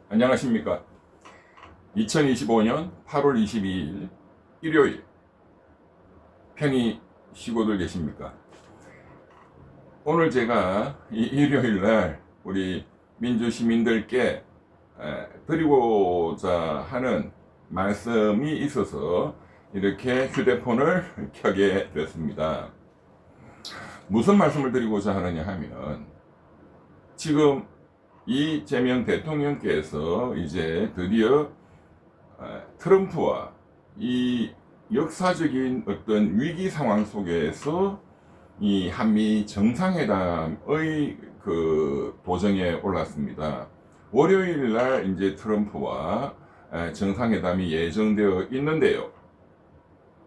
안녕하십니까. 2025년 8월 22일 일요일 편히 쉬고들 계십니까? 오늘 제가 이 일요일 날 우리 민주 시민들께 드리고자 하는 말씀이 있어서 이렇게 휴대폰을 켜게 됐습니다. 무슨 말씀을 드리고자 하느냐 하면, 지금 이재명 대통령께서 이제 드디어 트럼프와 이 역사적인 어떤 위기 상황 속에서 이 한미 정상회담의 그 도정에 올랐습니다. 월요일 날 이제 트럼프와 정상회담이 예정되어 있는데요.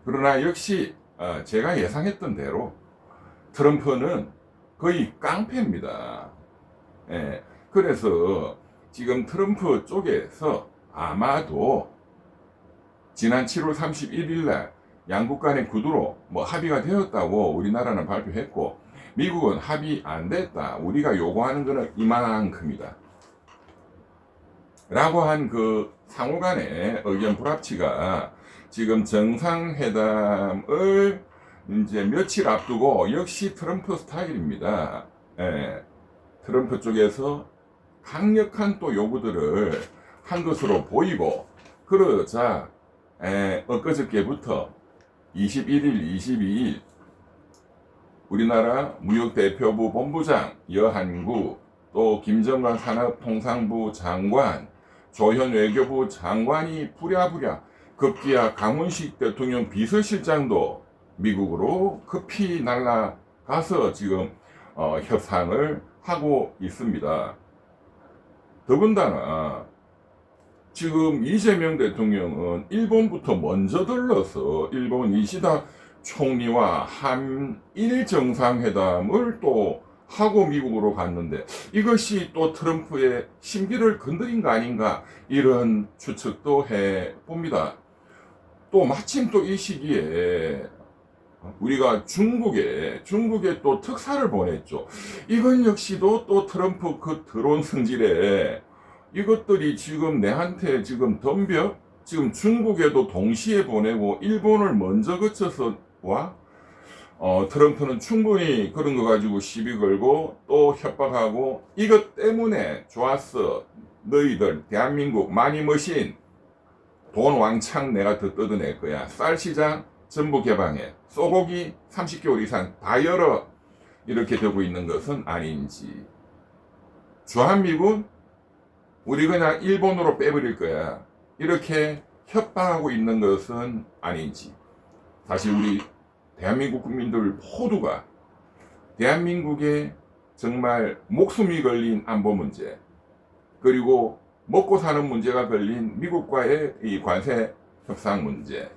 그러나 역시 제가 예상했던 대로 트럼프는 거의 깡패입니다. 그래서 지금 트럼프 쪽에서 아마도 지난 7월 31일 날 양국 간의 구두로 합의가 되었다고 우리나라는 발표했고, 미국은 합의 안 됐다, 우리가 요구하는 것은 이만큼이다 라고 한 그 상호 간의 의견 불합치가 지금 정상회담을 이제 며칠 앞두고, 역시 트럼프 스타일입니다. 트럼프 쪽에서 강력한 또 요구들을 한 것으로 보이고, 그러자 엊그저께부터 21일, 22일 우리나라 무역대표부 본부장 여한구, 또 김정관 산업통상부 장관, 조현 외교부 장관이 부랴부랴, 급기야 강훈식 대통령 비서실장도 미국으로 급히 날아가서 지금 협상을 하고 있습니다. 더군다나 지금 이재명 대통령은 일본부터 먼저 들러서 일본 이시다 총리와 한일 정상회담을 또 하고 미국으로 갔는데, 이것이 또 트럼프의 심기를 건드린 거 아닌가, 이런 추측도 해봅니다. 또 마침 또 이 시기에 우리가 중국에 또 특사를 보냈죠. 이건 역시도 또 트럼프 그 드론 승질에 이것들이 지금 내한테 지금 덤벼, 지금 중국에도 동시에 보내고 일본을 먼저 거쳐서 와, 트럼프는 충분히 그런 거 가지고 시비 걸고 또 협박하고, 이것 때문에 좋았어, 너희들 대한민국 마니머신 돈 왕창 내가 더 뜯어낼 거야, 쌀시장 전부 개방해, 소고기 30개월 이상 다 열어, 이렇게 되고 있는 것은 아닌지, 주한미군 우리 그냥 일본으로 빼버릴 거야, 이렇게 협박하고 있는 것은 아닌지, 사실 우리 대한민국 국민들 모두가 대한민국에 정말 목숨이 걸린 안보 문제, 그리고 먹고 사는 문제가 걸린 미국과의 이 관세 협상 문제,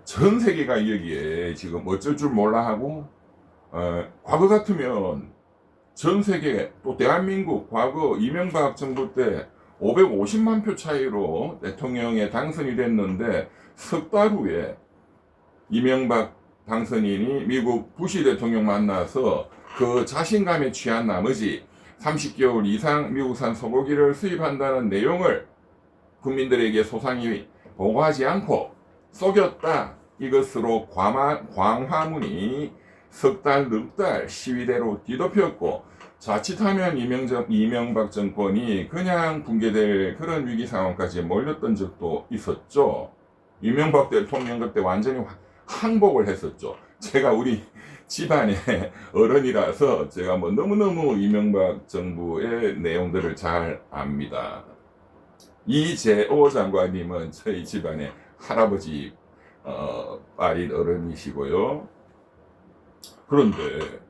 전 세계가 여기에 지금 어쩔 줄 몰라 하고, 과거 같으면 전 세계, 또 대한민국 과거 이명박 정부 때 550만 표 차이로 대통령에 당선이 됐는데, 석 달 후에 이명박 당선인이 미국 부시 대통령 만나서 그 자신감에 취한 나머지 30개월 이상 미국산 소고기를 수입한다는 내용을 국민들에게 소상히 보고하지 않고 속였다, 이것으로 광화문이 석 달, 넉 달 시위대로 뒤덮였고, 자칫하면 이명박 정권이 그냥 붕괴될 그런 위기 상황까지 몰렸던 적도 있었죠. 이명박 대통령 그때 완전히 항복을 했었죠. 제가 우리 집안의 어른이라서 제가 너무너무 이명박 정부의 내용들을 잘 압니다. 이재호 장관님은 저희 집안의 할아버지 딸인 어른이시고요. 그런데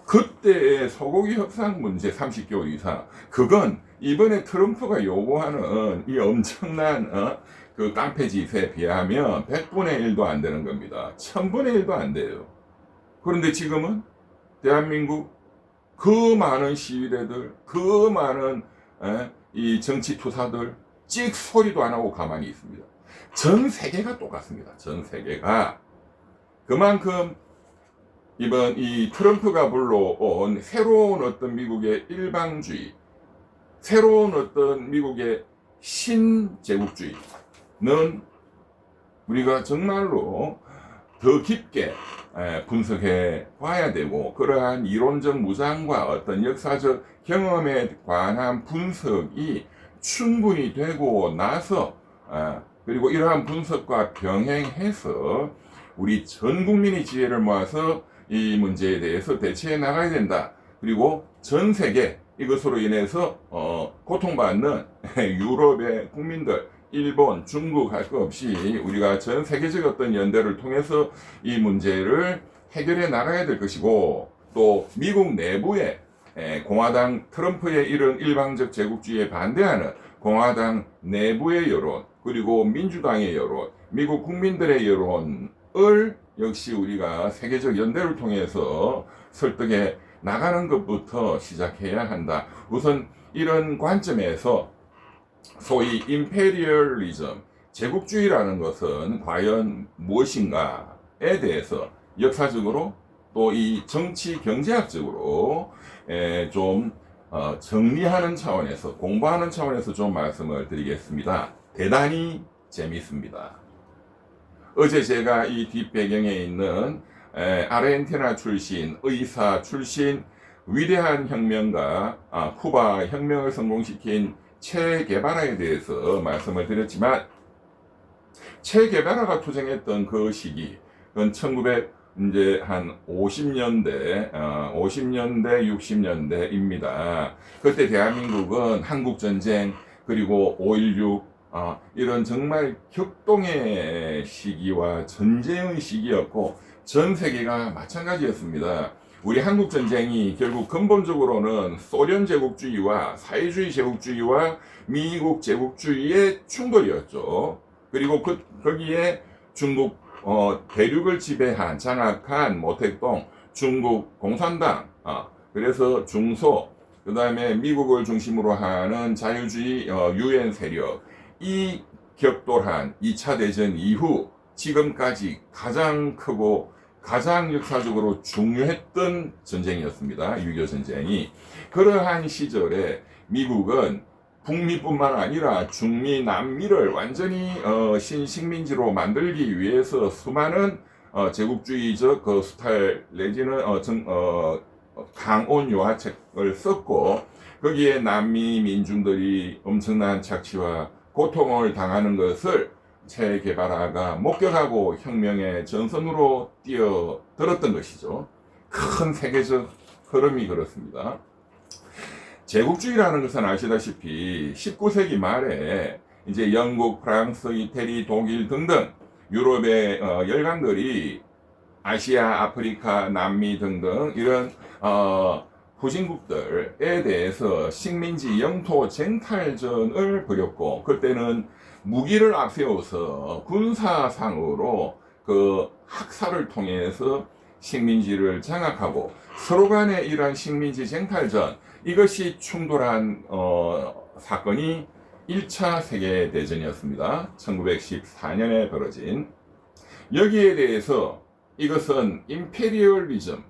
그때의 소고기 협상 문제 30개월 이상, 그건 이번에 트럼프가 요구하는 이 엄청난 그 깡패 짓에 비하면 100분의 1도 안 되는 겁니다. 1000분의 1도 안 돼요. 그런데 지금은 대한민국 그 많은 시위대들, 그 많은 이 정치 투사들 찍 소리도 안 하고 가만히 있습니다. 전 세계가 똑같습니다. 전 세계가. 그만큼 이번 이 트럼프가 불러온 새로운 어떤 미국의 일방주의, 새로운 어떤 미국의 신제국주의는 우리가 정말로 더 깊게 분석해 봐야 되고, 그러한 이론적 무장과 어떤 역사적 경험에 관한 분석이 충분히 되고 나서, 그리고 이러한 분석과 병행해서 우리 전 국민의 지혜를 모아서 이 문제에 대해서 대처해 나가야 된다. 그리고 전 세계 이것으로 인해서 고통받는 유럽의 국민들, 일본, 중국 할 것 없이 우리가 전 세계적 어떤 연대를 통해서 이 문제를 해결해 나가야 될 것이고, 또 미국 내부에 공화당 트럼프의 이런 일방적 제국주의에 반대하는 공화당 내부의 여론, 그리고 민주당의 여론, 미국 국민들의 여론을 역시 우리가 세계적 연대를 통해서 설득해 나가는 것부터 시작해야 한다. 우선 이런 관점에서 소위 임페리얼리즘, 제국주의라는 것은 과연 무엇인가에 대해서 역사적으로 또 이 정치 경제학적으로 좀 정리하는 차원에서, 공부하는 차원에서 좀 말씀을 드리겠습니다. 대단히 재밌습니다. 어제 제가 이 뒷배경에 있는 아르헨티나 출신, 의사 출신 위대한 혁명가, 쿠바 혁명을 성공시킨 체 게바라에 대해서 말씀을 드렸지만, 체 게바라가 투쟁했던 그 시기, 그건 50년대, 60년대입니다. 그때 대한민국은 한국전쟁, 그리고 5.16, 이런 정말 격동의 시기와 전쟁의 시기였고, 전 세계가 마찬가지였습니다. 우리 한국전쟁이 결국 근본적으로는 소련 제국주의와 사회주의 제국주의와 미국 제국주의의 충돌이었죠. 그리고 거기에 중국 대륙을 지배한, 장악한 모택동, 중국 공산당, 그래서 중소, 그 다음에 미국을 중심으로 하는 자유주의 유엔 세력, 이 격돌한 2차 대전 이후 지금까지 가장 크고 가장 역사적으로 중요했던 전쟁이었습니다. 6.25 전쟁이. 그러한 시절에 미국은 북미뿐만 아니라 중미, 남미를 완전히 신식민지로 만들기 위해서 수많은 제국주의적 그 수탈 내지는 강온 요하책을 썼고, 거기에 남미 민중들이 엄청난 착취와 고통을 당하는 것을 체 게바라가 목격하고 혁명의 전선으로 뛰어들었던 것이죠. 큰 세계적 흐름이 그렇습니다. 제국주의라는 것은 아시다시피 19세기 말에 이제 영국, 프랑스, 이태리, 독일 등등 유럽의 열강들이 아시아, 아프리카, 남미 등등 이런 후진국들에 대해서 식민지 영토 쟁탈전을 벌였고, 그때는 무기를 앞세워서 군사상으로 그 학살을 통해서 식민지를 장악하고, 서로 간의 이러한 식민지 쟁탈전, 이것이 충돌한 사건이 1차 세계대전이었습니다. 1914년에 벌어진. 여기에 대해서 이것은 임페리얼리즘,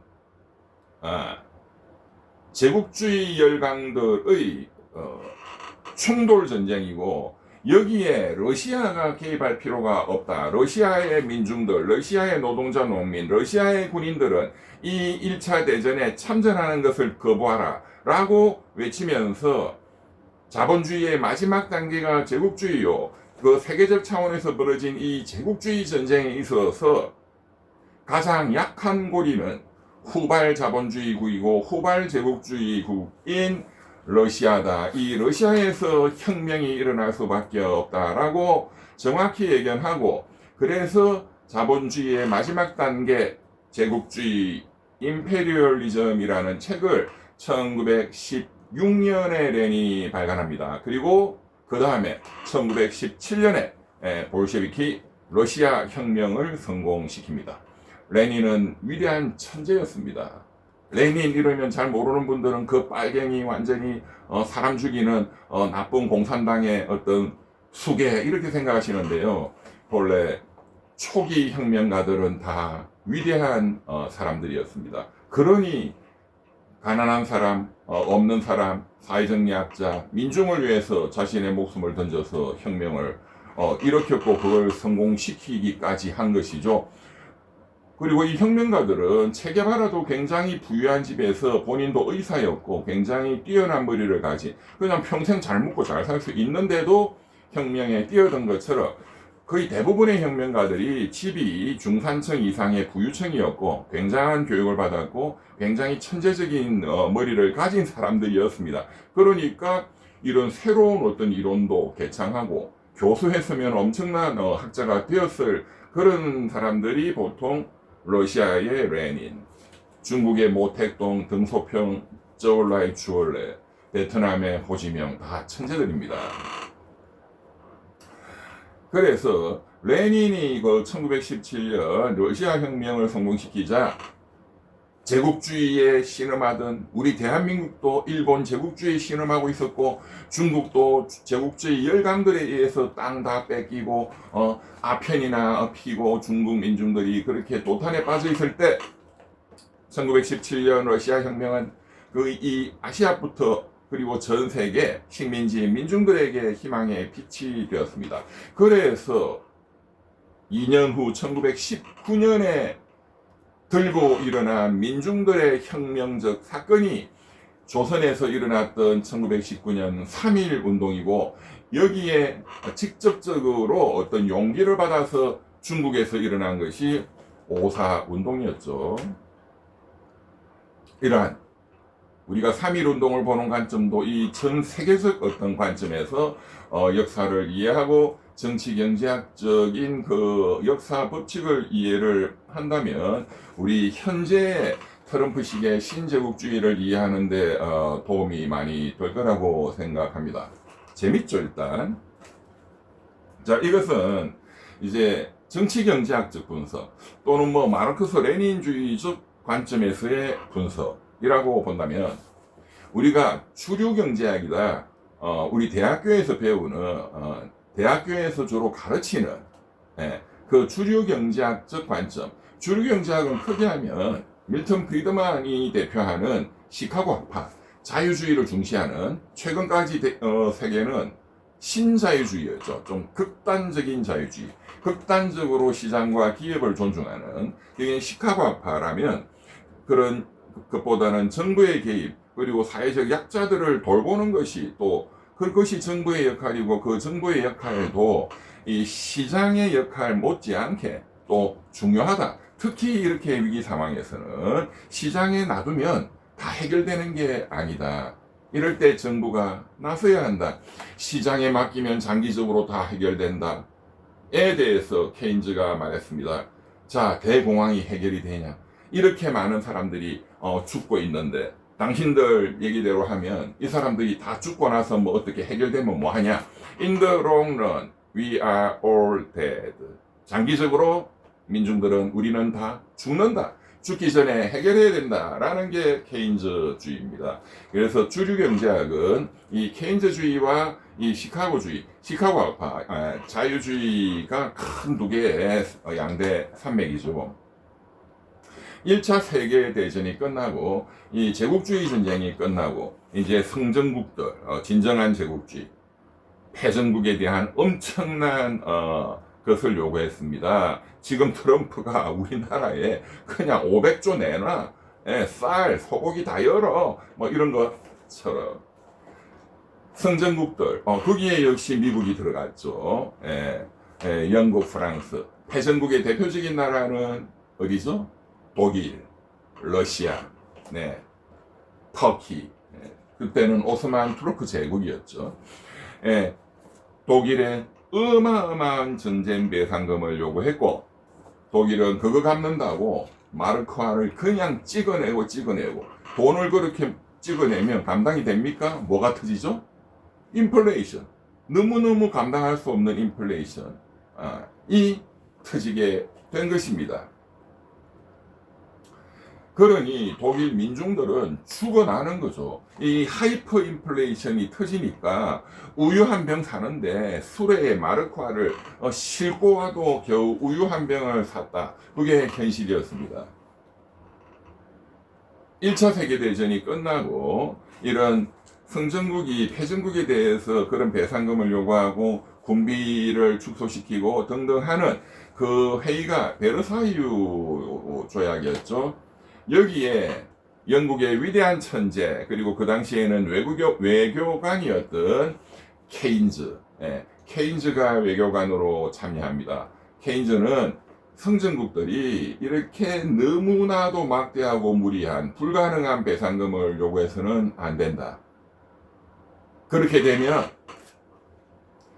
제국주의 열강들의 충돌 전쟁이고, 여기에 러시아가 개입할 필요가 없다. 러시아의 민중들, 러시아의 노동자 농민, 러시아의 군인들은 이 1차 대전에 참전하는 것을 거부하라 라고 외치면서, 자본주의의 마지막 단계가 제국주의요, 그 세계적 차원에서 벌어진 이 제국주의 전쟁에 있어서 가장 약한 고리는 후발 자본주의국이고 후발 제국주의국인 러시아다. 이 러시아에서 혁명이 일어날 수밖에 없다라고 정확히 예견하고, 그래서 자본주의의 마지막 단계 제국주의 임페리얼리즘이라는 책을 1916년에 레닌이 발간합니다. 그리고 그 다음에 1917년에 볼셰비키 러시아 혁명을 성공시킵니다. 레닌은 위대한 천재였습니다. 레닌 이러면 잘 모르는 분들은 그 빨갱이 완전히 사람 죽이는 나쁜 공산당의 어떤 수괴 이렇게 생각하시는데요. 본래 초기 혁명가들은 다 위대한 사람들이었습니다. 그러니 가난한 사람, 없는 사람, 사회적 약자, 민중을 위해서 자신의 목숨을 던져서 혁명을 일으켰고 그걸 성공시키기까지 한 것이죠. 그리고 이 혁명가들은 체게바라도 굉장히 부유한 집에서 본인도 의사였고 굉장히 뛰어난 머리를 가진, 그냥 평생 잘 먹고 잘 살 수 있는데도 혁명에 뛰어든 것처럼 거의 대부분의 혁명가들이 집이 중산층 이상의 부유층이었고 굉장한 교육을 받았고 굉장히 천재적인 머리를 가진 사람들이었습니다. 그러니까 이런 새로운 어떤 이론도 개창하고 교수했으면 엄청난 학자가 되었을 그런 사람들이 보통 러시아의 레닌, 중국의 모택동, 등소평, 저울라이 주얼레, 베트남의 호지명 다 천재들입니다. 그래서 레닌이 그 1917년 러시아 혁명을 성공시키자 제국주의에 신음하던 우리 대한민국도 일본 제국주의에 신음하고 있었고 중국도 제국주의 열강들에 의해서 땅 다 뺏기고 아편이나 피고 중국 민중들이 그렇게 도탄에 빠져 있을 때 1917년 러시아 혁명은 이 아시아부터 그리고 전 세계 식민지 민중들에게 희망의 빛이 되었습니다. 그래서 2년 후 1919년에 들고 일어난 민중들의 혁명적 사건이 조선에서 일어났던 1919년 3.1 운동이고 여기에 직접적으로 어떤 용기를 받아서 중국에서 일어난 것이 5.4 운동이었죠. 이러한 우리가 3.1 운동을 보는 관점도 이 전 세계적 어떤 관점에서 역사를 이해하고 정치 경제학적인 그 역사 법칙을 이해를 한다면 우리 현재 트럼프식의 신제국주의를 이해하는 데 도움이 많이 될 거라고 생각합니다. 재밌죠, 일단. 자, 이것은 이제 정치 경제학적 분석 또는 뭐 마르크스 레닌주의적 관점에서의 분석이라고 본다면 우리가 주류 경제학이다. 우리 대학교에서 배우는 대학교에서 주로 가르치는 그 주류 경제학적 관점. 주류 경제학은 크게 하면 밀턴 프리드만이 대표하는 시카고 학파, 자유주의를 중시하는 최근까지 세계는 신자유주의였죠. 좀 극단적인 자유주의, 극단적으로 시장과 기업을 존중하는 이게 시카고 학파라면 그런 것보다는 정부의 개입 그리고 사회적 약자들을 돌보는 것이 또 그것이 정부의 역할이고 그 정부의 역할도 이 시장의 역할 못지않게 또 중요하다. 특히 이렇게 위기 상황에서는 시장에 놔두면 다 해결되는 게 아니다. 이럴 때 정부가 나서야 한다. 시장에 맡기면 장기적으로 다 해결된다. 에 대해서 케인즈가 말했습니다. 자, 대공황이 해결이 되냐? 이렇게 많은 사람들이 죽고 있는데 당신들 얘기대로 하면 이 사람들이 다 죽고 나서 뭐 어떻게 해결되면 뭐 하냐? In the long run, we are all dead. 장기적으로 민중들은 우리는 다 죽는다. 죽기 전에 해결해야 된다라는 게 케인즈주의입니다. 그래서 주류 경제학은 이 케인즈주의와 이 시카고주의, 시카고 학파, 자유주의가 큰 두 개의 양대 산맥이죠. 1차 세계대전이 끝나고 이 제국주의 전쟁이 끝나고 이제 성전국들, 진정한 제국주의, 패전국에 대한 엄청난 것을 요구했습니다. 지금 트럼프가 우리나라에 그냥 500조 내놔, 쌀, 소고기 다 열어, 뭐 이런 것처럼 성전국들, 거기에 역시 미국이 들어갔죠. 영국, 프랑스, 패전국의 대표적인 나라는 어디죠? 독일, 러시아, 터키, 그때는 오스만 투르크 제국이었죠. 독일에 어마어마한 전쟁 배상금을 요구했고 독일은 그거 갚는다고 마르크화를 그냥 찍어내고 돈을 그렇게 찍어내면 감당이 됩니까? 뭐가 터지죠? 인플레이션. 너무너무 감당할 수 없는 인플레이션 이 터지게 된 것입니다. 그러니 독일 민중들은 죽어나는 거죠. 이 하이퍼 인플레이션이 터지니까 우유 한 병 사는데 수레에 마르크화를 싣고 와도 겨우 우유 한 병을 샀다. 그게 현실이었습니다. 1차 세계대전이 끝나고 이런 승전국이 패전국에 대해서 그런 배상금을 요구하고 군비를 축소시키고 등등 하는 그 회의가 베르사유 조약이었죠. 여기에 영국의 위대한 천재 그리고 그 당시에는 외교관이었던 케인즈, 케인즈가 외교관으로 참여합니다. 케인즈는 승전국들이 이렇게 너무나도 막대하고 무리한 불가능한 배상금을 요구해서는 안 된다. 그렇게 되면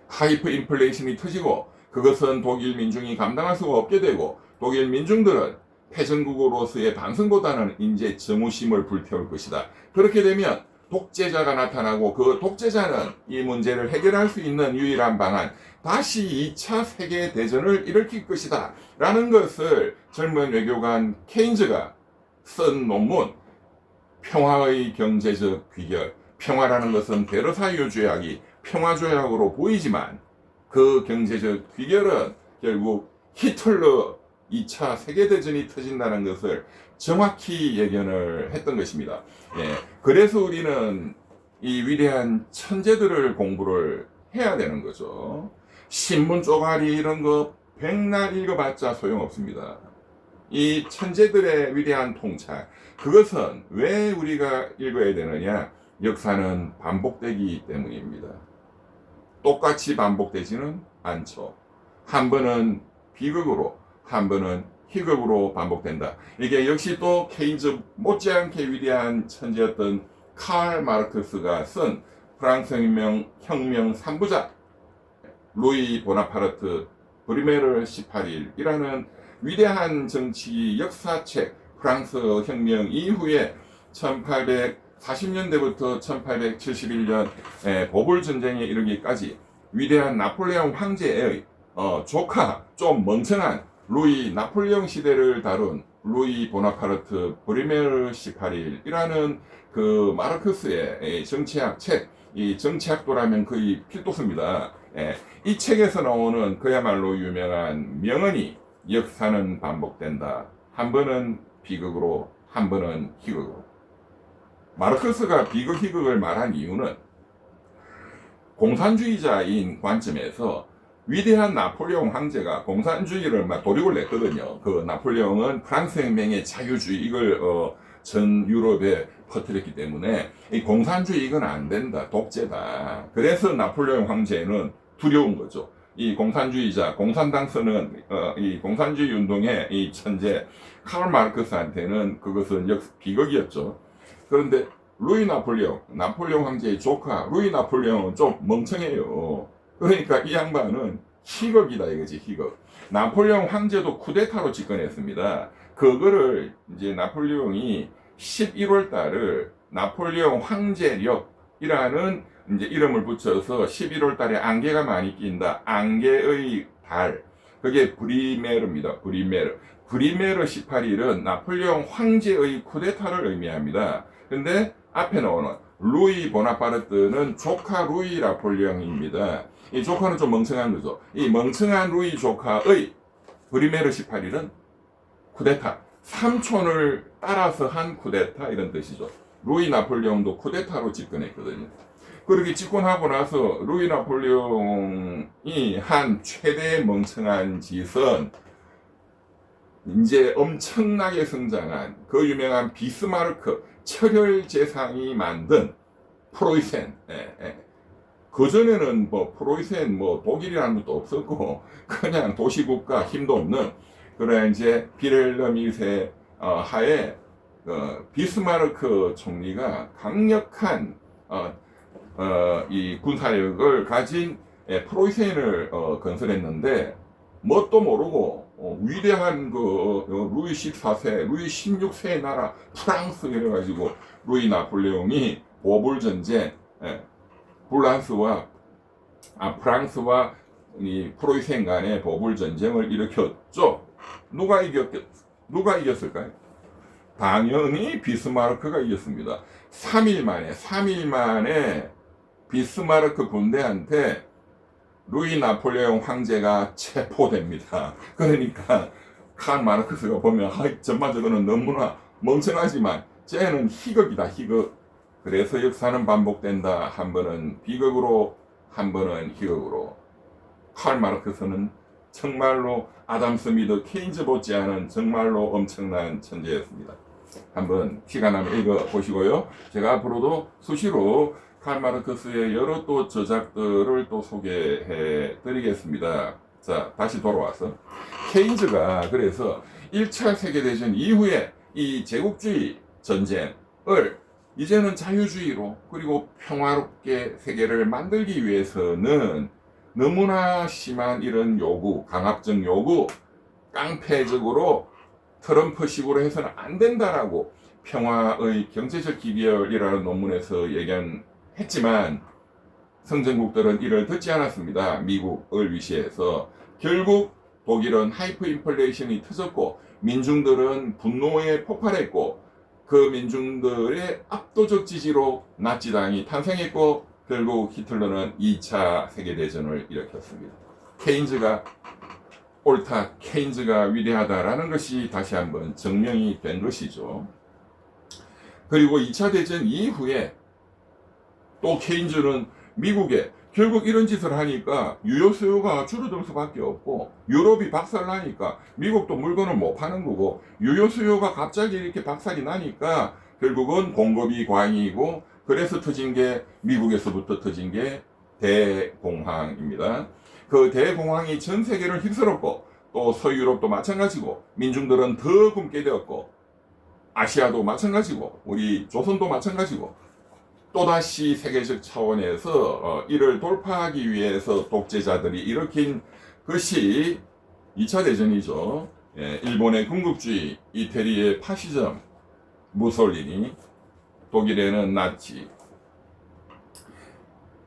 하이퍼 인플레이션이 터지고 그것은 독일 민중이 감당할 수가 없게 되고 독일 민중들은 패전국으로서의 반성보다는 이제 정우심을 불태울 것이다. 그렇게 되면 독재자가 나타나고 그 독재자는 이 문제를 해결할 수 있는 유일한 방안, 다시 2차 세계대전을 일으킬 것이다. 라는 것을 젊은 외교관 케인즈가 쓴 논문, 평화의 경제적 귀결. 평화라는 것은 베르사유 조약이 평화조약으로 보이지만 그 경제적 귀결은 결국 히틀러 2차 세계대전이 터진다는 것을 정확히 예견을 했던 것입니다. 그래서 우리는 이 위대한 천재들을 공부를 해야 되는 거죠. 신문 쪼가리 이런 거 백날 읽어봤자 소용없습니다. 이 천재들의 위대한 통찰, 그것은 왜 우리가 읽어야 되느냐? 역사는 반복되기 때문입니다. 똑같이 반복되지는 않죠. 한 번은 비극으로, 한 번은 희극으로 반복된다. 이게 역시 또 케인즈 못지않게 위대한 천재였던 칼 마르크스가 쓴 프랑스 혁명 3부작, 루이 보나파르트 브리메르 18일이라는 위대한 정치 역사책, 프랑스 혁명 이후에 1840년대부터 1871년 보불전쟁에 이르기까지 위대한 나폴레옹 황제의 조카, 좀 멍청한 루이 나폴레옹 시대를 다룬 루이 보나파르트 브리메르 18일이라는 그 마르크스의 정치학 책, 이 정치학도라면 거의 필독서입니다. 이 책에서 나오는 그야말로 유명한 명언이 역사는 반복된다. 한 번은 비극으로, 한 번은 희극으로. 마르크스가 비극, 희극을 말한 이유는 공산주의자인 관점에서 위대한 나폴레옹 황제가 공산주의를 막 도륙을 냈거든요. 그 나폴레옹은 프랑스 혁명의 자유주의 이걸 전 유럽에 퍼뜨렸기 때문에 이 공산주의 이건 안 된다. 독재다. 그래서 나폴레옹 황제는 두려운 거죠. 이 공산주의자, 공산당선은 이 공산주의 운동의 이 천재 칼 마르크스한테는 그것은 비극이었죠. 그런데 루이 나폴레옹 황제의 조카 루이 나폴레옹은 좀 멍청해요. 그러니까 이 양반은 희극이다 이거지, 희극. 나폴레옹 황제도 쿠데타로 집권했습니다. 그거를 이제 나폴레옹이 11월 달을 나폴레옹 황제력이라는 이제 이름을 붙여서 11월 달에 안개가 많이 낀다. 안개의 달. 그게 브리메르입니다. 브리메르 18일은 나폴레옹 황제의 쿠데타를 의미합니다. 근데 앞에 나오는 루이 보나파르트는 조카 루이 나폴레옹입니다. 이 조카는 좀 멍청한 거죠. 이 멍청한 루이 조카의 브리메르 18일은 쿠데타, 삼촌을 따라서 한 쿠데타 이런 뜻이죠. 루이 나폴레옹도 쿠데타로 집권했거든요. 그렇게 집권하고 나서 루이 나폴레옹이 한 최대의 멍청한 짓은 이제 엄청나게 성장한 그 유명한 비스마르크 철혈제상이 만든 프로이센. 그전에는 뭐 프로이센 뭐 독일이라는 것도 없었고 그냥 도시국가 힘도 없는 그래 이제 비렐름 1세 하에 비스마르크 총리가 강력한 이 군사력을 가진 프로이센을 건설했는데 뭣도 모르고 위대한 그 루이 14세, 루이 16세의 나라 프랑스 이래가지고 루이 나폴레옹이 보불 전쟁, 프랑스와 이 프로이센 간의 보불 전쟁을 일으켰죠. 누가 이겼을까요? 당연히 비스마르크가 이겼습니다. 3일 만에 비스마르크 군대한테 루이 나폴레옹 황제가 체포됩니다. 그러니까 칼 마르크스가 보면 전반적으로는 너무나 멍청하지만 쟤는 희극이다, 희극. 그래서 역사는 반복된다. 한 번은 비극으로, 한 번은 희극으로. 칼 마르크스는 정말로 아담 스미드, 케인즈 못지않은 정말로 엄청난 천재였습니다. 한번 시간 나면 읽어 보시고요. 제가 앞으로도 수시로 칼 마르크스의 여러 또 저작들을 또 소개해 드리겠습니다. 자, 다시 돌아와서 케인즈가 그래서 1차 세계대전 이후에 이 제국주의 전쟁을 이제는 자유주의로 그리고 평화롭게 세계를 만들기 위해서는 너무나 심한 이런 요구, 강압적 요구, 깡패적으로 트럼프식으로 해서는 안 된다라고 평화의 경제적 기별이라는 논문에서 예견했지만 성전국들은 이를 듣지 않았습니다. 미국을 위시해서. 결국 독일은 하이퍼 인플레이션이 터졌고 민중들은 분노에 폭발했고 그 민중들의 압도적 지지로 나치당이 탄생했고 결국 히틀러는 2차 세계대전을 일으켰습니다. 케인즈가 옳다, 케인즈가 위대하다라는 것이 다시 한번 증명이 된 것이죠. 그리고 2차 대전 이후에 또 케인즈는 미국에 결국 이런 짓을 하니까 유효 수요가 줄어들 수밖에 없고 유럽이 박살나니까 미국도 물건을 못 파는 거고 유효 수요가 갑자기 이렇게 박살이 나니까 결국은 공급이 과잉이고 그래서 터진 게 미국에서부터 터진 게 대공황입니다. 그 대공황이 전 세계를 휩쓸었고 또 서유럽도 마찬가지고 민중들은 더 굶게 되었고 아시아도 마찬가지고 우리 조선도 마찬가지고 또다시 세계적 차원에서 이를 돌파하기 위해서 독재자들이 일으킨 것이 2차 대전이죠. 일본의 군국주의, 이태리의 파시즘, 무솔리니, 독일에는 나치.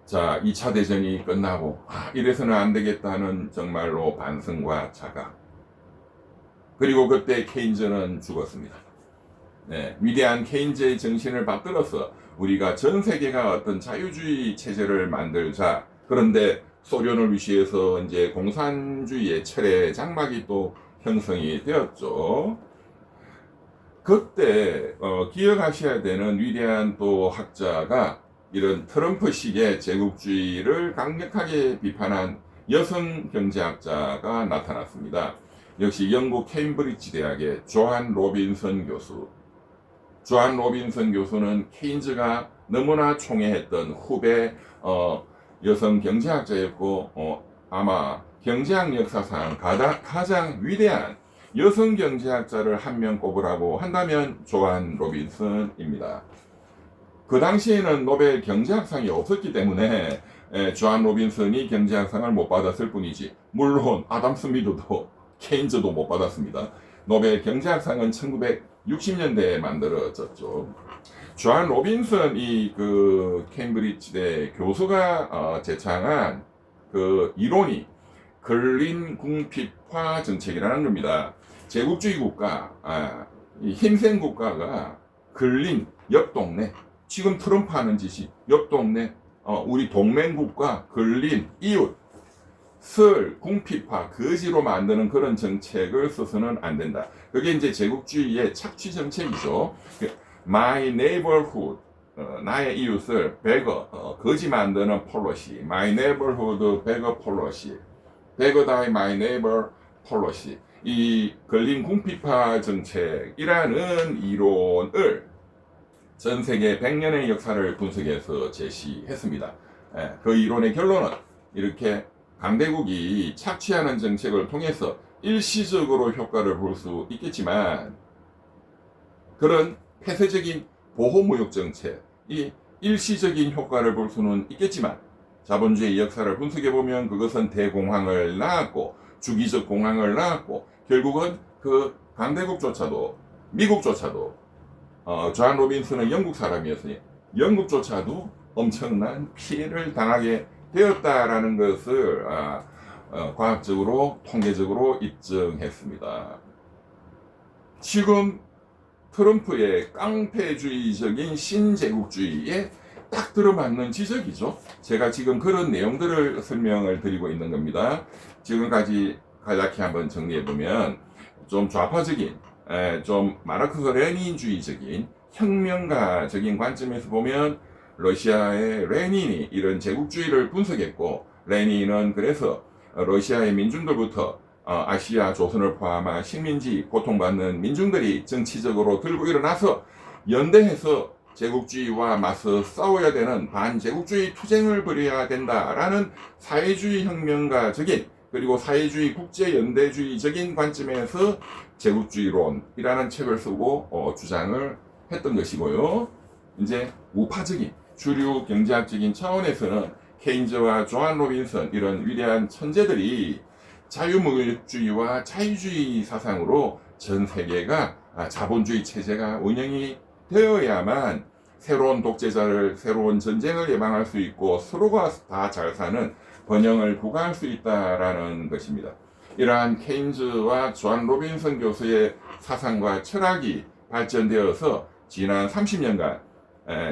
자, 2차 대전이 끝나고 이래서는 안 되겠다는 정말로 반성과 자각. 그리고 그때 케인즈는 죽었습니다. 위대한 케인즈의 정신을 받들어서 우리가 전 세계가 어떤 자유주의 체제를 만들자. 그런데 소련을 위시해서 이제 공산주의의 철의 장막이 또 형성이 되었죠. 그때 기억하셔야 되는 위대한 또 학자가 이런 트럼프식의 제국주의를 강력하게 비판한 여성 경제학자가 나타났습니다. 역시 영국 케임브리지 대학의 조한 로빈슨 교수. 조한 로빈슨 교수는 케인즈가 너무나 총애했던 후배 여성 경제학자였고 아마 경제학 역사상 가장 위대한 여성 경제학자를 한 명 꼽으라고 한다면 조한 로빈슨입니다. 그 당시에는 노벨 경제학상이 없었기 때문에 조한 로빈슨이 경제학상을 못 받았을 뿐이지 물론 아담 스미드도 케인즈도 못 받았습니다. 노벨 경제학상은 1960년대에 만들어졌죠. 조한 로빈슨이 그 케임브리지대 교수가 제창한 그 이론이 근린 궁핍화 정책이라는 겁니다. 제국주의 국가, 힘센 국가가 근린, 옆 동네, 지금 트럼프 하는 짓이 옆 동네, 우리 동맹국가, 근린, 이웃, 설, 궁핍화, 거지로 만드는 그런 정책을 써서는 안 된다. 그게 이제 제국주의의 착취 정책이죠. My neighborhood, 나의 이웃을 beggar, 거지 만드는 폴러시. My neighborhood beggar policy. beggar thy my neighbor policy. 이 근린 궁핍화 정책이라는 이론을 전 세계 100년의 역사를 분석해서 제시했습니다. 그 이론의 결론은 이렇게 강대국이 착취하는 정책을 통해서 일시적으로 효과를 볼 수 있겠지만 그런 폐쇄적인 보호무역 정책이 일시적인 효과를 볼 수는 있겠지만 자본주의 역사를 분석해보면 그것은 대공황을 낳았고 주기적 공황을 낳았고 결국은 그 강대국조차도 미국조차도 조한 로빈슨은 영국 사람이었으니 영국조차도 엄청난 피해를 당하게 되었다라는 것을 과학적으로 통계적으로 입증했습니다. 지금 트럼프의 깡패주의적인 신제국주의에 딱 들어맞는 지적이죠. 제가 지금 그런 내용들을 설명을 드리고 있는 겁니다. 지금까지 간략히 한번 정리해보면 좀 좌파적인, 좀 마르크스 레닌주의적인 혁명가적인 관점에서 보면 러시아의 레닌이 이런 제국주의를 분석했고, 레닌은 그래서 러시아의 민중들부터 아시아 조선을 포함한 식민지 고통받는 민중들이 정치적으로 들고 일어나서 연대해서 제국주의와 맞서 싸워야 되는 반제국주의 투쟁을 벌여야 된다라는 사회주의 혁명가적인, 그리고 사회주의 국제연대주의적인 관점에서 제국주의론이라는 책을 쓰고 주장을 했던 것이고요. 이제 우파적인 주류 경제학적인 차원에서는 케인즈와 조한 로빈슨, 이런 위대한 천재들이 자유무역주의와 자유주의 사상으로 전 세계가 자본주의 체제가 운영이 되어야만 새로운 독재자를, 새로운 전쟁을 예방할 수 있고 서로가 다 잘 사는 번영을 구가할 수 있다라는 것입니다. 이러한 케인즈와 조한 로빈슨 교수의 사상과 철학이 발전되어서 지난 30년간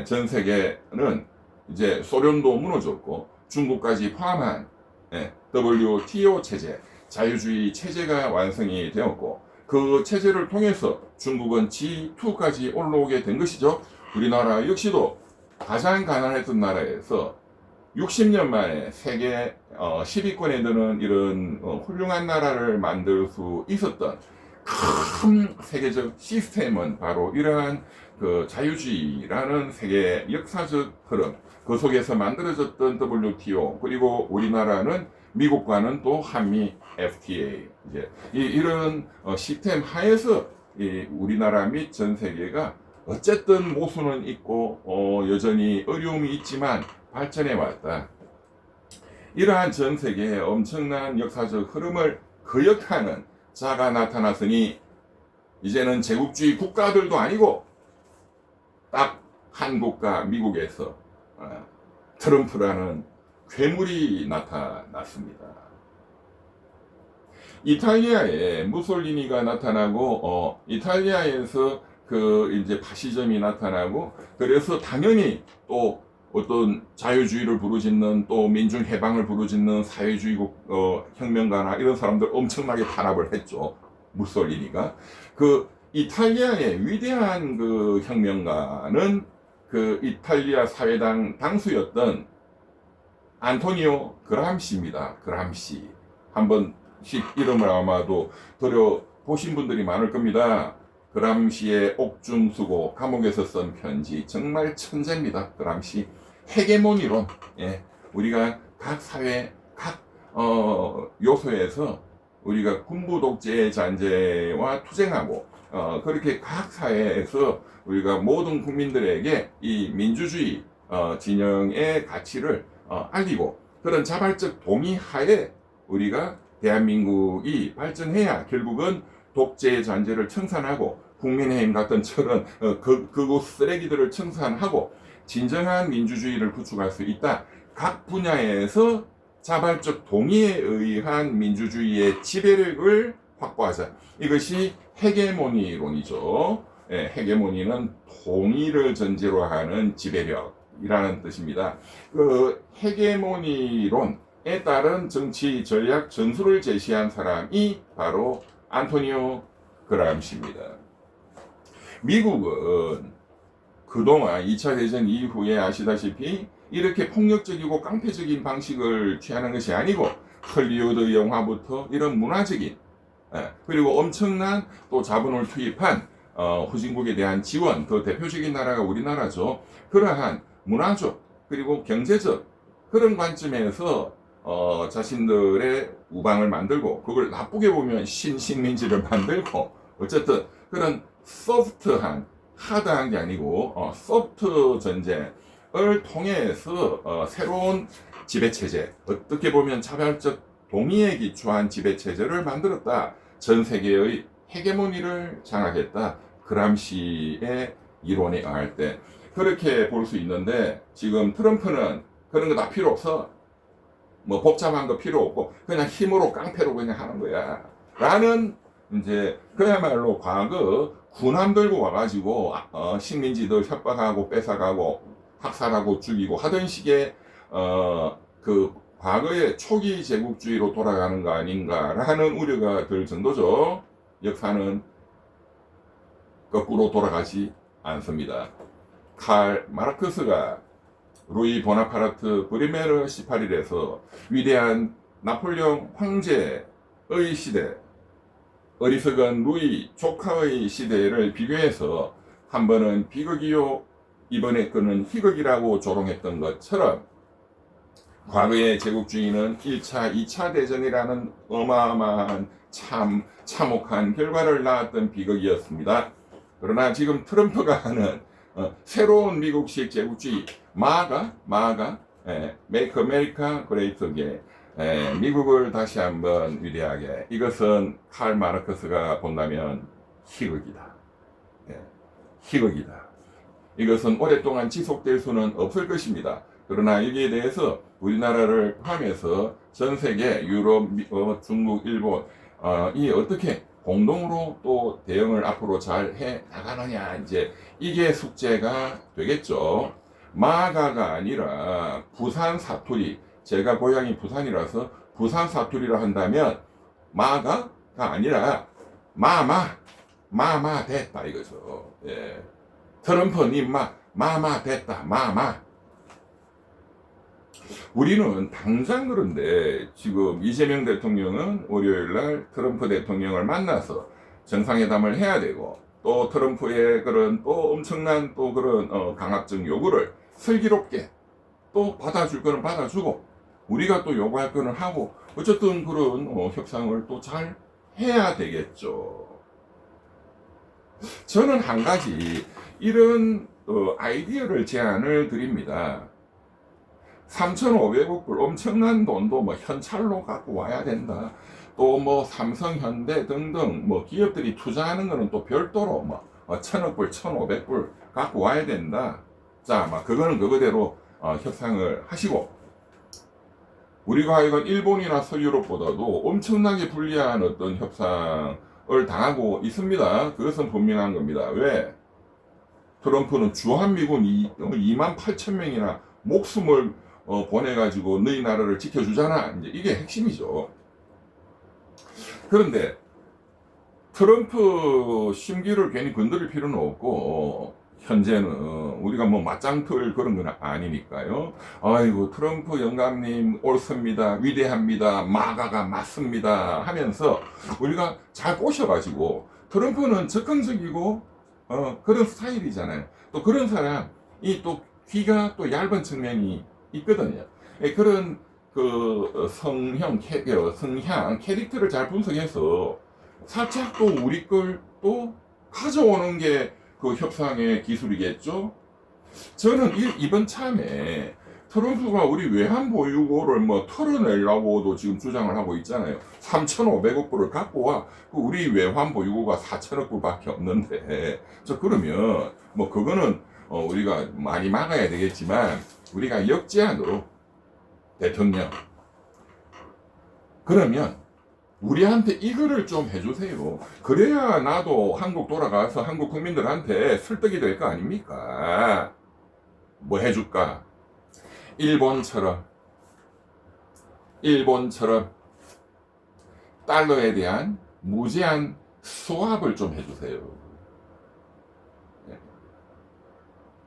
전 세계는 이제 소련도 무너졌고 중국까지 포함한 WTO 체제, 자유주의 체제가 완성이 되었고, 그 체제를 통해서 중국은 G2까지 올라오게 된 것이죠. 우리나라 역시도 가장 가난했던 나라에서 60년 만에 세계 10위권에 드는 이런 훌륭한 나라를 만들 수 있었던 큰 세계적 시스템은 바로 이러한 그 자유주의라는 세계 역사적 흐름, 그 속에서 만들어졌던 WTO, 그리고 우리나라는 미국과는 또 한미 FTA, 이제 이런 시스템 하에서 우리나라 및 전 세계가 어쨌든 모순은 있고 여전히 어려움이 있지만 발전해 왔다. 이러한 전 세계의 엄청난 역사적 흐름을 거역하는 자가 나타났으니 이제는 제국주의 국가들도 아니고 딱 한국과 미국에서 트럼프라는 괴물이 나타났습니다. 이탈리아에 무솔리니가 나타나고 이탈리아에서 그 이제 파시즘이 나타나고, 그래서 당연히 또 어떤 자유주의를 부르짖는, 또 민중 해방을 부르짖는 사회주의 혁명가나 이런 사람들 엄청나게 탄압을 했죠. 무솔리니가. 그 이탈리아의 위대한 그 혁명가는 그 이탈리아 사회당 당수였던 안토니오 그람시입니다. 그람시. 한 번씩 이름을 아마도 들어보신 분들이 많을 겁니다. 그람시의 옥중수고, 감옥에서 쓴 편지, 정말 천재입니다. 그람시. 헤게모니론, 우리가 각 사회, 각 요소에서 우리가 군부 독재 잔재와 투쟁하고, 그렇게 각 사회에서 우리가 모든 국민들에게 이 민주주의 진영의 가치를 알리고, 그런 자발적 동의 하에 우리가 대한민국이 발전해야 결국은 독재 잔재를 청산하고, 국민의힘 같은 저런 극우 쓰레기들을 청산하고 진정한 민주주의를 구축할 수 있다. 각 분야에서 자발적 동의에 의한 민주주의의 지배력을 확보하자. 이것이 헤게모니론이죠. 헤게모니는 동의를 전제로 하는 지배력이라는 뜻입니다. 그 헤게모니론에 따른 정치 전략 전술을 제시한 사람이 바로 안토니오 그람시입니다. 미국은 그동안 2차 대전 이후에 아시다시피 이렇게 폭력적이고 깡패적인 방식을 취하는 것이 아니고, 헐리우드 영화부터 이런 문화적인, 그리고 엄청난 또 자본을 투입한 후진국에 대한 지원, 그 대표적인 나라가 우리나라죠. 그러한 문화적 그리고 경제적 그런 관점에서 자신들의 우방을 만들고, 그걸 나쁘게 보면 신식민지를 만들고, 어쨌든 그런 소프트한, 하드한 게 아니고 소프트 전쟁을 통해서 새로운 지배체제, 어떻게 보면 차별적 동의에 기초한 지배체제를 만들었다. 전 세계의 헤게모니를 장악했다. 그람시의 이론에 의할 때 그렇게 볼 수 있는데, 지금 트럼프는 그런 거 다 필요 없어. 뭐 복잡한 거 필요 없고 그냥 힘으로 깡패로 그냥 하는 거야 라는, 이제 그야말로 과거 군함 들고 와가지고 식민지들 협박하고 뺏어가고 학살하고 죽이고 하던 식의 그 과거의 초기 제국주의로 돌아가는 거 아닌가라는 우려가 들 정도죠. 역사는 거꾸로 돌아가지 않습니다. 칼 마르크스가 루이 보나파르트 브리메르 18일에서 위대한 나폴레옹 황제의 시대, 어리석은 루이 조카의 시대를 비교해서 한 번은 비극이요, 이번에 그는 희극이라고 조롱했던 것처럼 과거의 제국주의는 1차, 2차 대전이라는 어마어마한 참혹한 결과를 낳았던 비극이었습니다. 그러나 지금 트럼프가 하는 새로운 미국식 제국주의 마가 Make America Great Again, 미국을 다시 한번 위대하게, 이것은 칼 마르크스가 본다면 희극이다. 희극이다. 이것은 오랫동안 지속될 수는 없을 것입니다. 그러나 여기에 대해서 우리나라를 포함해서 전 세계 유럽, 중국, 일본 이 어떻게 공동으로 또 대응을 앞으로 잘 해 나가느냐, 이제 이게 숙제가 되겠죠. 마가가 아니라 부산 사투리, 제가 고향이 부산이라서 부산 사투리라 한다면 마가가 아니라 마마 됐다 이거죠. 예. 트럼프 님 마마 됐다, 마마. 우리는 당장 그런데 지금 이재명 대통령은 월요일날 트럼프 대통령을 만나서 정상회담을 해야 되고, 또 트럼프의 그런 또 엄청난 또 그런 강압적 요구를 슬기롭게 또 받아줄 거는 받아주고, 우리가 또 요구할 거는 하고, 어쨌든 그런 협상을 또 잘 해야 되겠죠. 저는 한 가지 이런 아이디어를 제안을 드립니다. 3,500억 불 엄청난 돈도 뭐 현찰로 갖고 와야 된다. 또 뭐 삼성, 현대 등등 뭐 기업들이 투자하는 거는 또 별도로 뭐 1,000억 불, 1,500불 갖고 와야 된다. 자, 막 그거는 그거대로 협상을 하시고, 우리가 이건 일본이나 서유럽보다도 엄청나게 불리한 어떤 협상을 당하고 있습니다. 그것은 분명한 겁니다. 왜? 트럼프는 주한미군 28,000명이나 목숨을 보내가지고 너희 나라를 지켜주잖아. 이제 이게 핵심이죠. 그런데 트럼프 심기를 괜히 건드릴 필요는 없고, 현재는 우리가 뭐 맞짱틀 그런 건 아니니까요. 아이고 트럼프 영감님 옳습니다, 위대합니다, 마가가 맞습니다 하면서 우리가 잘 꼬셔가지고, 트럼프는 적극적이고 그런 스타일이잖아요. 또 그런 사람이 또 귀가 또 얇은 측면이 있거든요. 그런 그 성향 캐릭터를 잘 분석해서 살짝 또 우리 걸 또 가져오는 게 그 협상의 기술이겠죠. 저는 이번 참에 트럼프가 우리 외환 보유고를 뭐 털어내려고도 지금 주장을 하고 있잖아요. 3,500억 불을 갖고 와. 우리 외환 보유고가 4천억 불밖에 없는데, 그러면 뭐 그거는 우리가 많이 막아야 되겠지만, 우리가 역제안으로 대통령, 그러면 우리한테 이거를 좀 해주세요. 그래야 나도 한국 돌아가서 한국 국민들한테 설득이 될 거 아닙니까? 뭐 해줄까? 일본처럼 달러에 대한 무제한 스왑을 좀 해주세요.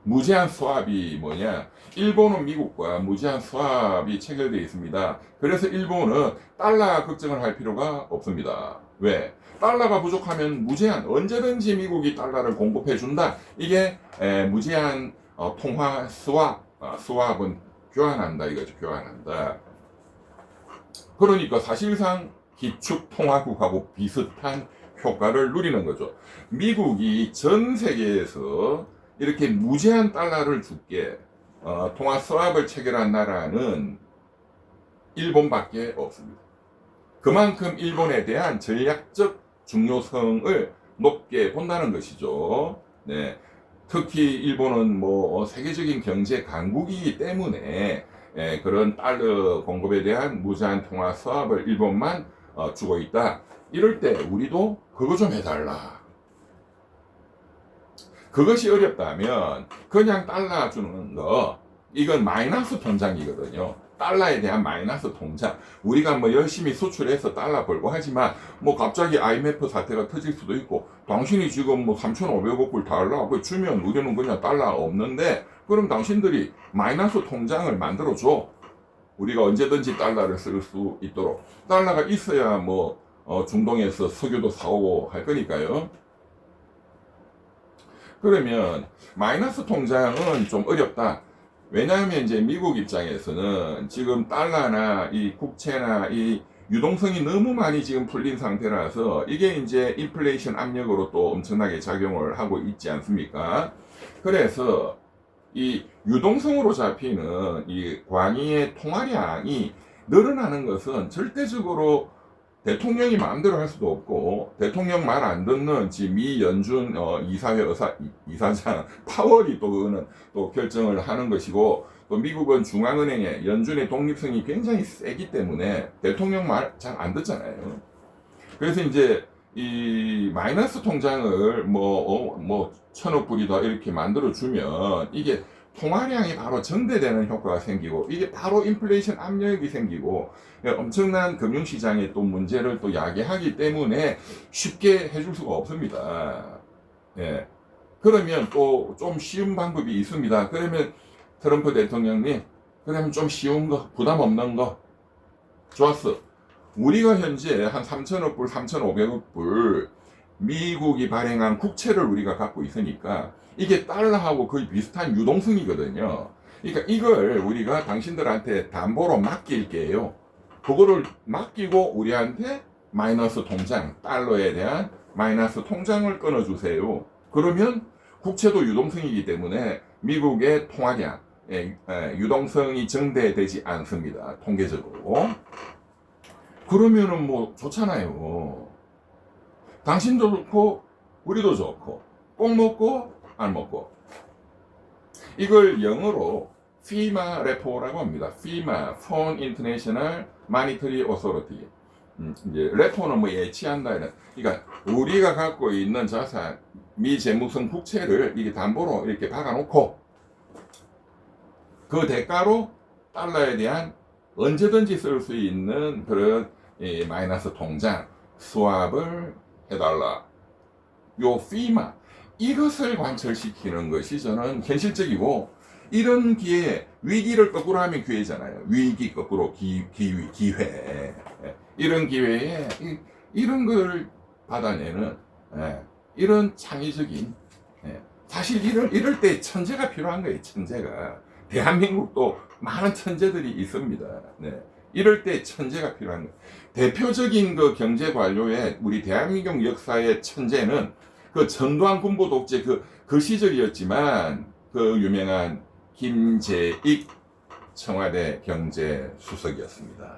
무제한 스왑이 뭐냐? 일본은 미국과 무제한 스왑이 체결되어 있습니다. 그래서 일본은 달러 걱정을 할 필요가 없습니다. 왜? 달러가 부족하면 무제한 언제든지 미국이 달러를 공급해 준다. 이게 무제한 통화 스왑, 스왑은 교환한다 이거죠. 교환한다. 그러니까 사실상 기축통화국하고 비슷한 효과를 누리는 거죠. 미국이 전 세계에서 이렇게 무제한 달러를 줄게 통화 스왑을 체결한 나라는 일본밖에 없습니다. 그만큼 일본에 대한 전략적 중요성을 높게 본다는 것이죠. 네. 특히 일본은 뭐 세계적인 경제 강국이기 때문에 그런 달러 공급에 대한 무제한 통화 스왑을 일본만 주고 있다. 이럴 때 우리도 그거 좀 해달라. 그것이 어렵다면 그냥 달러 주는 거, 이건 마이너스 통장이거든요. 달러에 대한 마이너스 통장. 우리가 뭐 열심히 수출해서 달러 벌고 하지만 뭐 갑자기 IMF 사태가 터질 수도 있고, 당신이 지금 뭐 3,500억 불 달러 주면 우리는 그냥 달러 없는데, 그럼 당신들이 마이너스 통장을 만들어 줘. 우리가 언제든지 달러를 쓸 수 있도록. 달러가 있어야 뭐 중동에서 석유도 사오고 할 거니까요. 그러면 마이너스 통장은 좀 어렵다. 왜냐하면 이제 미국 입장에서는 지금 달러나 이 국채나 이 유동성이 너무 많이 지금 풀린 상태라서 이게 이제 인플레이션 압력으로 또 엄청나게 작용을 하고 있지 않습니까? 그래서 이 유동성으로 잡히는 이 광의의 통화량이 늘어나는 것은 절대적으로 대통령이 마음대로 할 수도 없고, 대통령 말 안 듣는 미 연준 이사회 이사장 파월이 또 그거는 또 결정을 하는 것이고, 또 미국은 중앙은행의 연준의 독립성이 굉장히 세기 때문에 대통령 말 잘 안 듣잖아요. 그래서 이제 이 마이너스 통장을 뭐 1,000억 불이다 이렇게 만들어 주면 이게 통화량이 바로 증대되는 효과가 생기고, 이게 바로 인플레이션 압력이 생기고, 엄청난 금융시장에 또 문제를 또 야기하기 때문에 쉽게 해줄 수가 없습니다. 예. 그러면 또 좀 쉬운 방법이 있습니다. 그러면 트럼프 대통령님, 그러면 좀 쉬운 거, 부담 없는 거. 좋았어. 우리가 현재 한 3,000억 불, 3,500억 불 미국이 발행한 국채를 우리가 갖고 있으니까 이게 달러하고 거의 비슷한 유동성이거든요. 그러니까 이걸 우리가 당신들한테 담보로 맡길게요. 그거를 맡기고 우리한테 마이너스 통장, 달러에 대한 마이너스 통장을 끊어주세요. 그러면 국채도 유동성이기 때문에 미국의 통화량, 유동성이 증대되지 않습니다. 통계적으로. 그러면은 뭐 좋잖아요. 당신도 좋고 우리도 좋고, 꼭 먹고 안 먹고. 이걸 영어로 FEMA 레포라고 합니다. FEMA, Foreign International Monetary Authority. 이제 레포는 뭐 예치한다 이런. 그러니까 우리가 갖고 있는 자산, 미재무성 국채를 이게 담보로 이렇게 박아놓고, 그 대가로 달러에 대한 언제든지 쓸 수 있는 그런 마이너스 통장 수합을 해달라. 요 FEMA, 이것을 관철시키는 것이 저는 현실적이고, 이런 기회에, 위기를 거꾸로 하면 기회잖아요. 위기 거꾸로 기회. 이런 기회에 이런 걸 받아내는 이런 창의적인, 사실 이럴 때 천재가 필요한 거예요. 천재가. 대한민국도 많은 천재들이 있습니다. 네. 이럴 때 천재가 필요한 거예요. 대표적인 그 경제 관료의 우리 대한민국 역사의 천재는 그 전두환 군부 독재 그 시절이었지만, 그 유명한 김재익 청와대 경제수석이었습니다.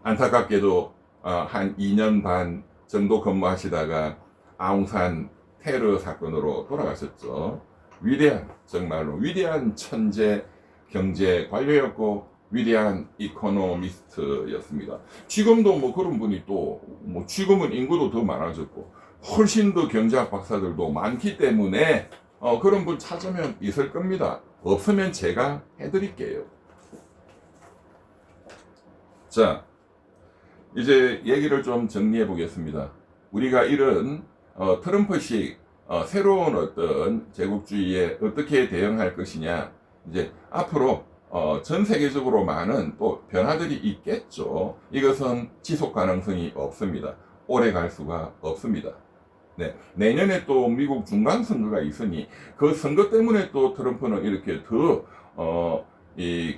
안타깝게도 한 2년 반 정도 근무하시다가 아웅산 테러 사건으로 돌아가셨죠. 위대한, 정말로 위대한 천재 경제 관료였고 위대한 이코노미스트였습니다. 지금도 뭐 그런 분이 또 뭐 지금은 인구도 더 많아졌고 훨씬 더 경제학 박사들도 많기 때문에 그런 분 찾으면 있을 겁니다. 없으면 제가 해드릴게요. 자, 이제 얘기를 좀 정리해 보겠습니다. 우리가 이런 트럼프식 새로운 어떤 제국주의에 어떻게 대응할 것이냐, 이제 앞으로 전 세계적으로 많은 또 변화들이 있겠죠. 이것은 지속 가능성이 없습니다. 오래 갈 수가 없습니다. 네, 내년에 또 미국 중간 선거가 있으니 그 선거 때문에 또 트럼프는 이렇게 더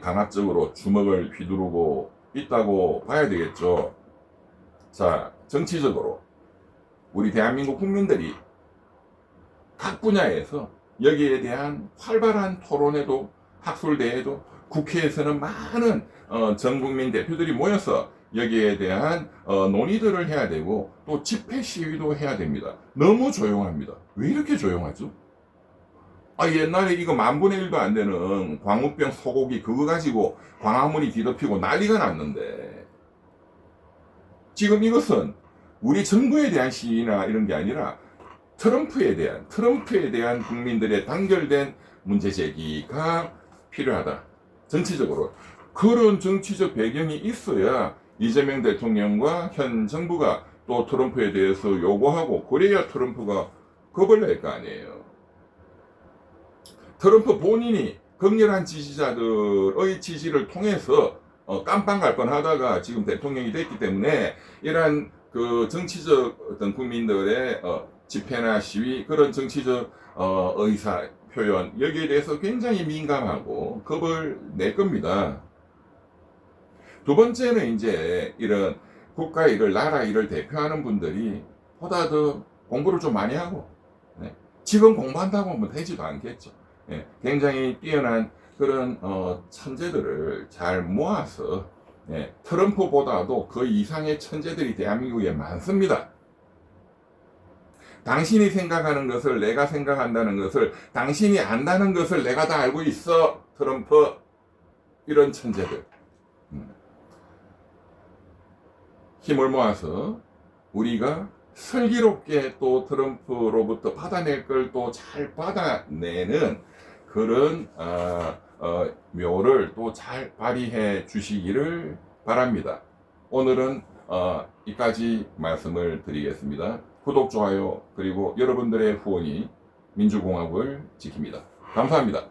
강압적으로 주먹을 휘두르고 있다고 봐야 되겠죠. 자, 정치적으로 우리 대한민국 국민들이 각 분야에서 여기에 대한 활발한 토론에도, 학술대회도, 국회에서는 많은 전 국민 대표들이 모여서 여기에 대한 논의들을 해야 되고, 또 집회 시위도 해야 됩니다. 너무 조용합니다. 왜 이렇게 조용하죠? 옛날에 이거 10,000분의 1도 안 되는 광우병 소고기 그거 가지고 광화문이 뒤덮이고 난리가 났는데, 지금 이것은 우리 정부에 대한 시위나 이런 게 아니라 트럼프에 대한 국민들의 단결된 문제 제기가 필요하다. 전체적으로. 그런 정치적 배경이 있어야 이재명 대통령과 현 정부가 또 트럼프에 대해서 요구하고, 그래야 트럼프가 겁을 낼 거 아니에요. 트럼프 본인이 극렬한 지지자들의 지지를 통해서 깜빵 갈 뻔하다가 지금 대통령이 됐기 때문에, 이러한 그 정치적 어떤 국민들의 집회나 시위, 그런 정치적 의사 표현, 여기에 대해서 굉장히 민감하고 겁을 낼 겁니다. 두 번째는 이제 이런 국가 일을, 나라 일을 대표하는 분들이 보다 더 공부를 좀 많이 하고, 지금 공부한다고 하면 되지도 않겠죠. 굉장히 뛰어난 그런 천재들을 잘 모아서, 트럼프보다도 그 이상의 천재들이 대한민국에 많습니다. 당신이 생각하는 것을 내가 생각한다는 것을, 당신이 안다는 것을 내가 다 알고 있어, 트럼프. 이런 천재들. 힘을 모아서 우리가 슬기롭게 또 트럼프로부터 받아낼 걸 또 잘 받아내는 그런 묘를 또 잘 발휘해 주시기를 바랍니다. 오늘은 이까지 말씀을 드리겠습니다. 구독, 좋아요, 그리고 여러분들의 후원이 민주공화국을 지킵니다. 감사합니다.